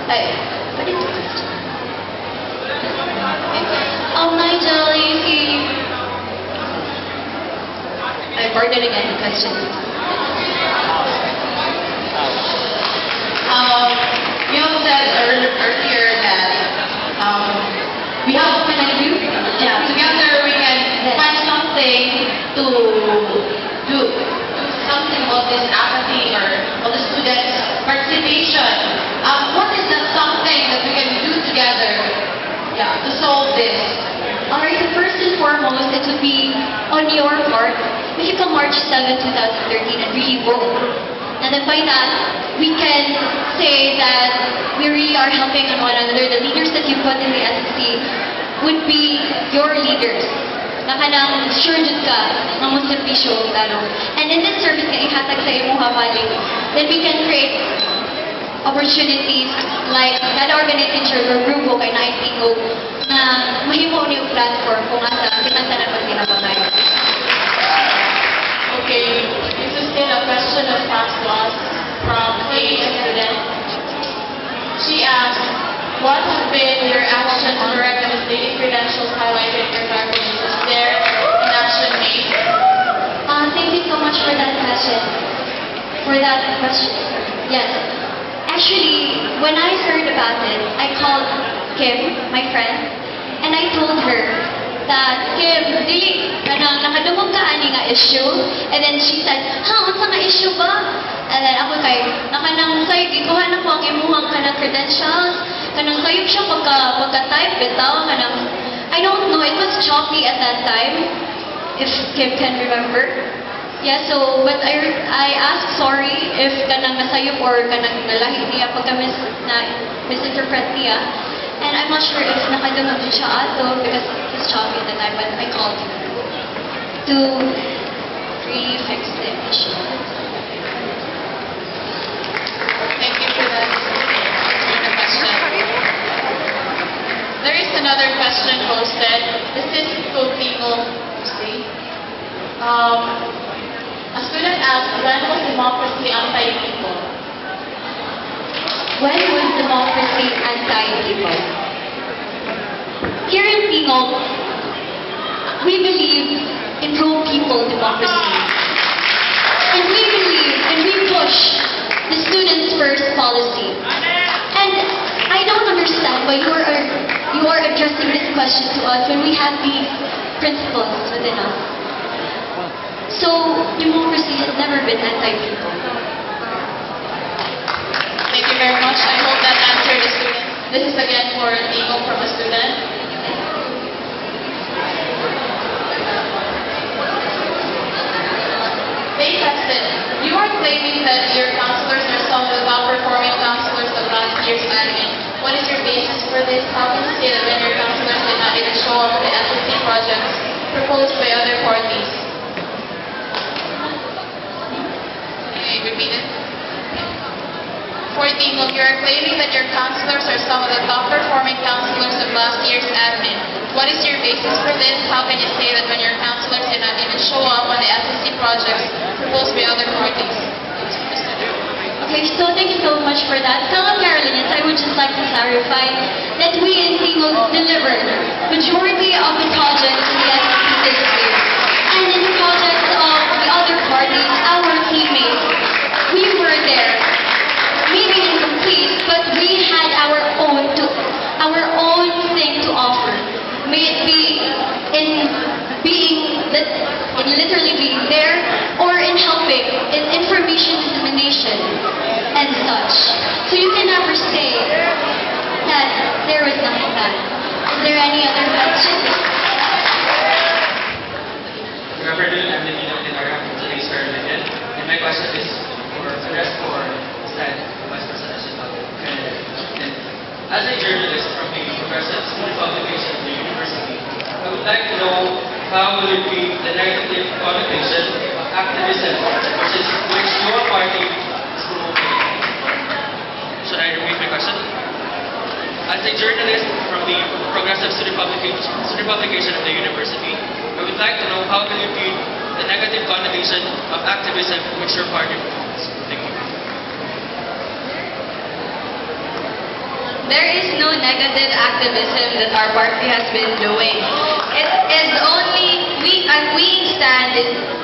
What is the question? Nigel, you see... I forgot again the question. You have said earlier that we have what can I do? Yeah, together we can find something to do something about this apathy or all the students' participation. What is that something that we can do together, yeah, to solve this? Alright, so first and foremost, it would be on your part, if you come March 7, 2013 and really vote. And then by that, we can say that we really are helping on one another. The leaders that you put in the SSC would be your leaders. Na kanang sure jud ka nga mo servisyo tano. And in this service nga ihatag sa imong hamaling, then we can create opportunities like kada organization or grupo kay naitingog na mahimo ni platform kung asa kinahanglan pag tinabangayan. Okay, this is still a question of past loss from a student. She asked, what have been your actions to correct the misleading credentials highlighted in your documents? Is there an action made? Thank you so much for that question. Yes. Actually, when I heard about it, I called Kim, my friend, and I told her that, Kim, dili, kanang nakadungog ka ani nga issue. And then she said, unsa nga issue ba? And then ako kay, nakanang say, gikuha na ko ang imuhang kanang credentials. Kanang sayop siya pagka-type bitaw. Kanang, I don't know, it was choppy at that time, if Kim can remember. Yeah, so, but I asked sorry if kanang nasayop or kanang nalahi niya misinterpret niya. And I'm not sure if nakadungog din siya ato because it was choppy at the time, but I called her to fix the issue. Thank you for that question. There is another question posted. This is Timo. A student asked, when was democracy anti-people? When was democracy anti-people? Here in Tingog, we believe in pro-people democracy. And we believe and we push the students first policy. And I don't understand why you are addressing this question to us when we have these principles within us. So, democracy has never been anti-people. Thank you very much. I hope that answered the student. This is again for Timo from a student. They tested. You are claiming that your counselors are some of the top-performing counselors of last year's admin. What is your basis for this? How can you say that when your counselors did not even show up in the SSC projects proposed by other parties? Can you repeat it? 14, you are claiming that your counselors are some of the top-performing counselors of last year's admin. What is your basis for this? How can you say that when your counselors did not even show up on the SSC projects proposed by other parties? Okay, so thank you so much for that. Fellow Carolinians, I would just like to clarify that we in Tingog delivered majority of the projects in the SSC this year. And in the projects of the other parties, our teammates, we were there. Maybe incomplete, but we had our own thing to offer. May it be in literally being there or in helping in information dissemination and such. So you can never say that there was nothing done. Is there any other questions? Good afternoon, I'm Navina Tinara from today's Carolinian, and my question is addressed for Stan, Vice President of Canada. And as a journalist from a progressive student publication at the university, I would like to know how will you treat the negative connotation of activism, which your party is promoting. Should I repeat my question? As a journalist from the progressive student publication of the university, I would like to know how will you treat the negative connotation of activism which your party promotes. Thank you. there is no negative activism that our party has been doing. It is only we stand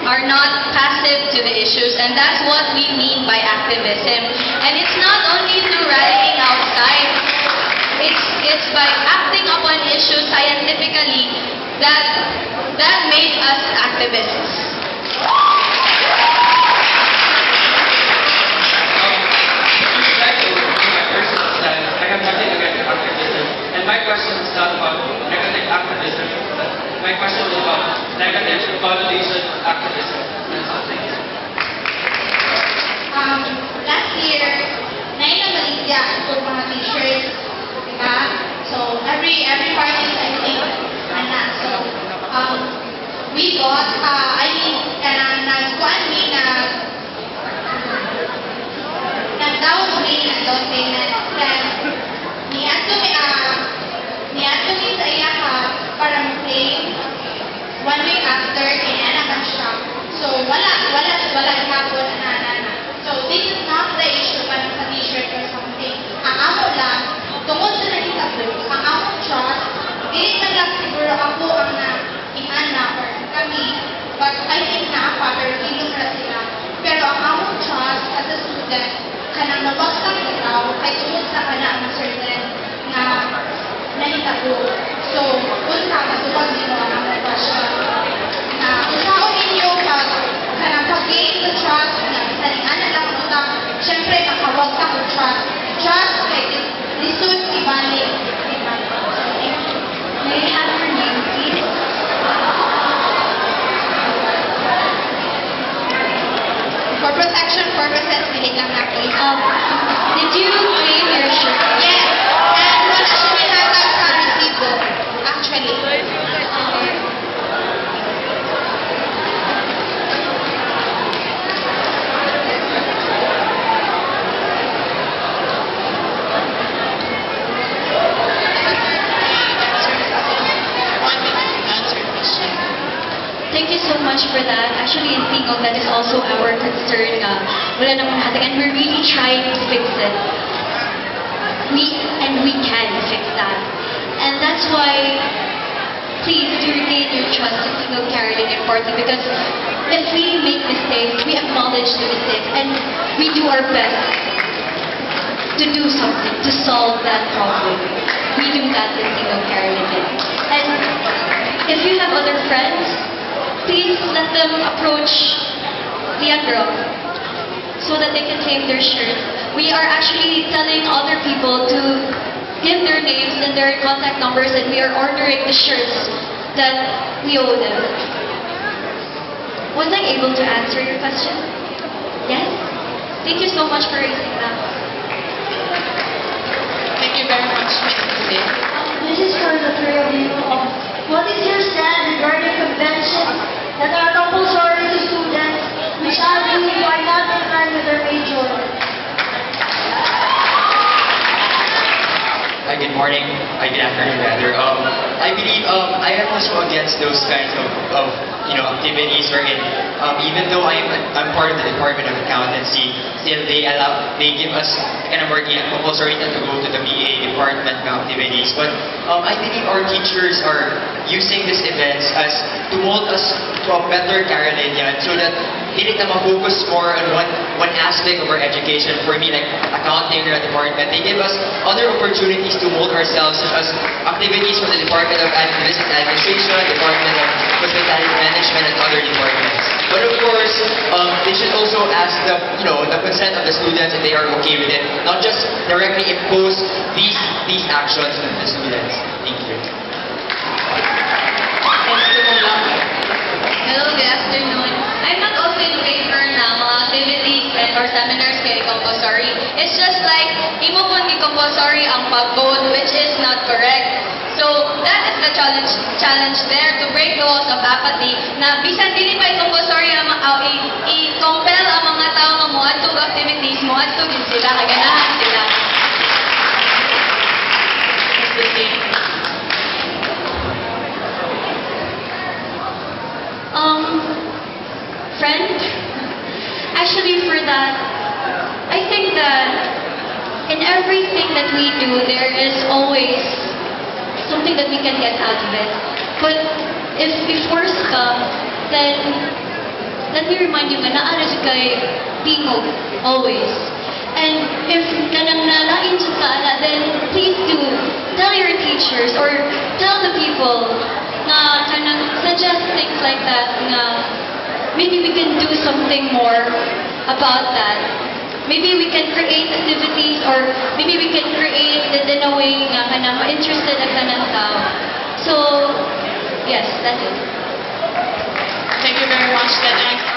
are not passive to the issues, and that's what we mean by activism. And it's not only through rallying outside. It's by acting upon issues scientifically that made us activists. With respect to my personal stance, I have nothing against activism. And my question is not about negative activism. My question is about negative connotation of activism. That's all. Thank you. Last year, nainamaligya itong mga t-shirts, diba? So, every party, I think, so, we got, nagkuhan mi na, nag-down mi na down payment, then, niadto mi sa iya ka, para mag-claim, 1 week after, kinana ka siya. So, wala ihapon na. So, this is not the issue para sa t-shirt or something. Ang amo lang, tungod sa nagkita po, ang amo trust, dili man lang siguro ako ang na-ihana or kami, but I think na pero kilong na sila. Pero ang amo trust as a student, kanang nabagsak ikaw, ay tungod sa kana na certain na nahitabo. So, unsa matupag nino ang among question na usaon ninyo kanang pag-gain the trust na salingan na lang ito, syempre makawag ka ng trust. Trust kay lisod ibalik. May I have your name, please? For protection purposes, dili lang na please. Did you claim your shirt? Yes, and wala siya nilatag sa resibo, actually. Thank you so much for that. Actually, in Tingog, that is also our concern. Wala namang hatag, and we're really trying to fix it. We can fix that. And that's why, please, do regain your trust in Tingog Caroline and Party, because if we make mistakes, we acknowledge the mistakes, and we do our best to do something, to solve that problem. We do that in Tingog Caroline. And if you have other friends, please let them approach Leandro so that they can claim their shirts. We are actually telling other people to give their names and their contact numbers, and we are ordering the shirts that we owe them. Was I able to answer your question? Yes? Thank you so much for raising that. Thank you very much, Ms. Lee. This is for the three of you. What is your stand regarding conventions that are compulsory to students which argue are not in line with their major? Hi, good morning. Hi, good afternoon, rather. I believe I am also against those kinds of activities wherein even though I'm part of the Department of Accountancy, still they give us kind of working compulsory to go to the BA department activities. But I believe our teachers are using these events as to mold us to a better Carolinian, so that hindi na ma-focus more on one aspect of our education. For me, like accounting or department, they give us other opportunities to mold ourselves, such as activities from the Department of Business Administration, Department of Hospitality Management, and other departments. But of course, they should also ask the consent of the students if they are okay with it, not just directly impose these actions on the students. Thank you. Hello, good afternoon. I'm not also in favor na mga activities or seminars kay compulsory. It's just like, imo po ni compulsory ang pag-vote, which is not correct. So, that is the challenge there, to break the walls of apathy, na bisan dili pa i-compulsory i-compel ang mga tao nga mo adtong activities, mo adtong din sila, kaganahan sila. Friend, actually for that, I think that in everything that we do, there is always something that we can get out of it. But if force ka, then let me remind you nga naara siya kay tingog always. And if kanang nalain siya ka ana, then please do tell your teachers or tell the people nga kanang suggest things like that nga maybe we can do something more about that. Maybe we can create activities or maybe we can create it in a way nga kanang ma-interested ang kanang tao. So, yes, that's it. Thank you very much, Teneng.